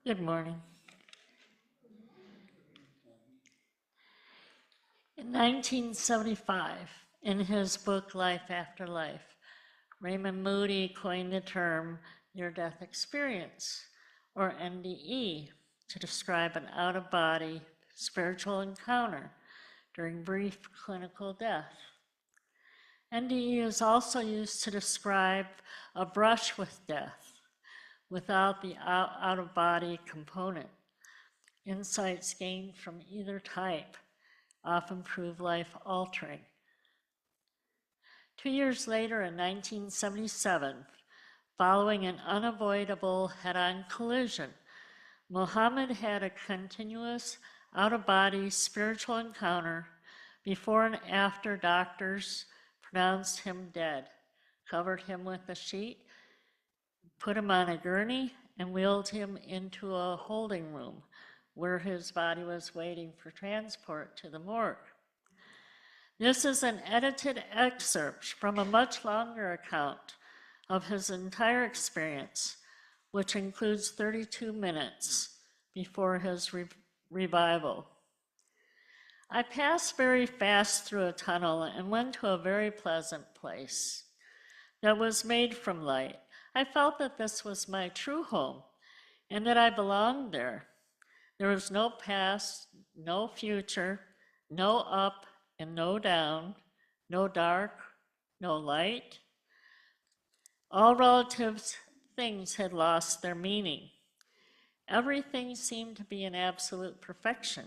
Good morning. In 1975, in his book Life After Life, Raymond Moody coined the term near-death experience, or NDE, to describe an out-of-body spiritual encounter during brief clinical death. NDE is also used to describe a brush with death without the out-of-body component. Insights gained from either type often prove life-altering. 2 years later, in 1977, following an unavoidable head-on collision, Muhammad had a continuous out-of-body spiritual encounter before and after doctors pronounced him dead, covered him with a sheet, put him on a gurney, and wheeled him into a holding room where his body was waiting for transport to the morgue. This is an edited excerpt from a much longer account of his entire experience, which includes 32 minutes before his revival. I passed very fast through a tunnel and went to a very pleasant place that was made from light. I felt that this was my true home and that I belonged there. There was no past, no future, no up and no down, no dark, no light. All relative things had lost their meaning. Everything seemed to be in absolute perfection.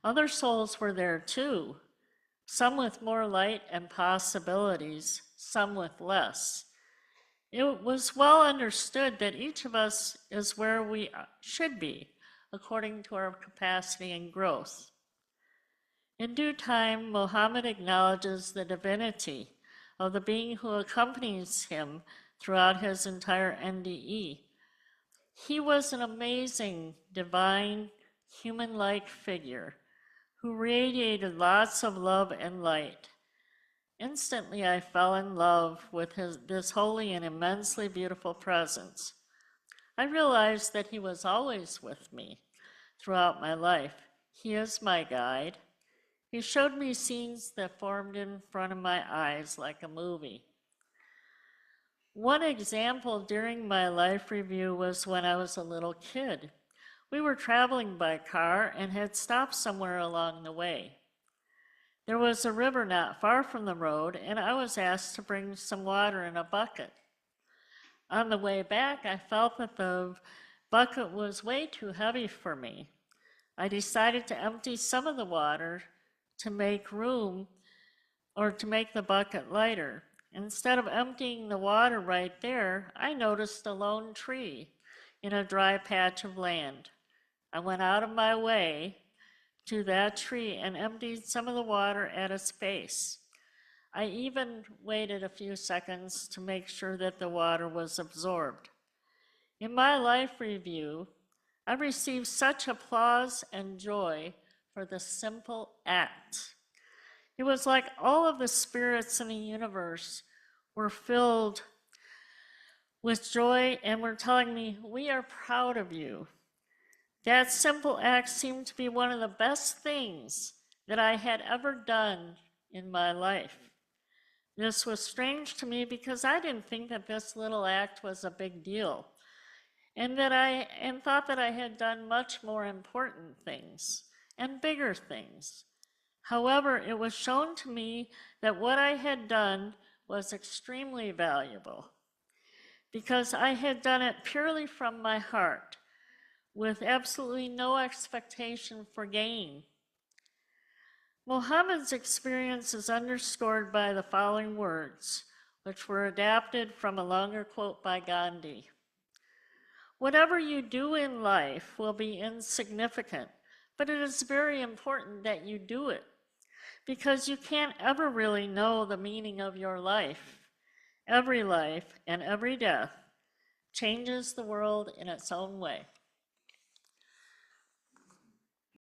Other souls were there too, some with more light and possibilities, some with less. It was well understood that each of us is where we should be, according to our capacity and growth. In due time, Muhammad acknowledges the divinity of the being who accompanies him throughout his entire NDE. He was an amazing, divine, human-like figure who radiated lots of love and light. Instantly, I fell in love with this holy and immensely beautiful presence. I realized that he was always with me throughout my life. He is my guide. He showed me scenes that formed in front of my eyes like a movie. One example during my life review was when I was a little kid. We were traveling by car and had stopped somewhere along the way. There was a river not far from the road, and I was asked to bring some water in a bucket. On the way back, I felt that the bucket was way too heavy for me. I decided to empty some of the water to make room or to make the bucket lighter. Instead of emptying the water right there, I noticed a lone tree in a dry patch of land. I went out of my way to that tree and emptied some of the water at its base. I even waited a few seconds to make sure that the water was absorbed. In my life review, I received such applause and joy for the simple act. It was like all of the spirits in the universe were filled with joy and were telling me, "We are proud of you." That simple act seemed to be one of the best things that I had ever done in my life. This was strange to me because I didn't think that this little act was a big deal, and thought that I had done much more important things and bigger things. However, it was shown to me that what I had done was extremely valuable because I had done it purely from my heart with absolutely no expectation for gain. Muhammad's experience is underscored by the following words, which were adapted from a longer quote by Gandhi. "Whatever you do in life will be insignificant, but it is very important that you do it, because you can't ever really know the meaning of your life. Every life and every death changes the world in its own way."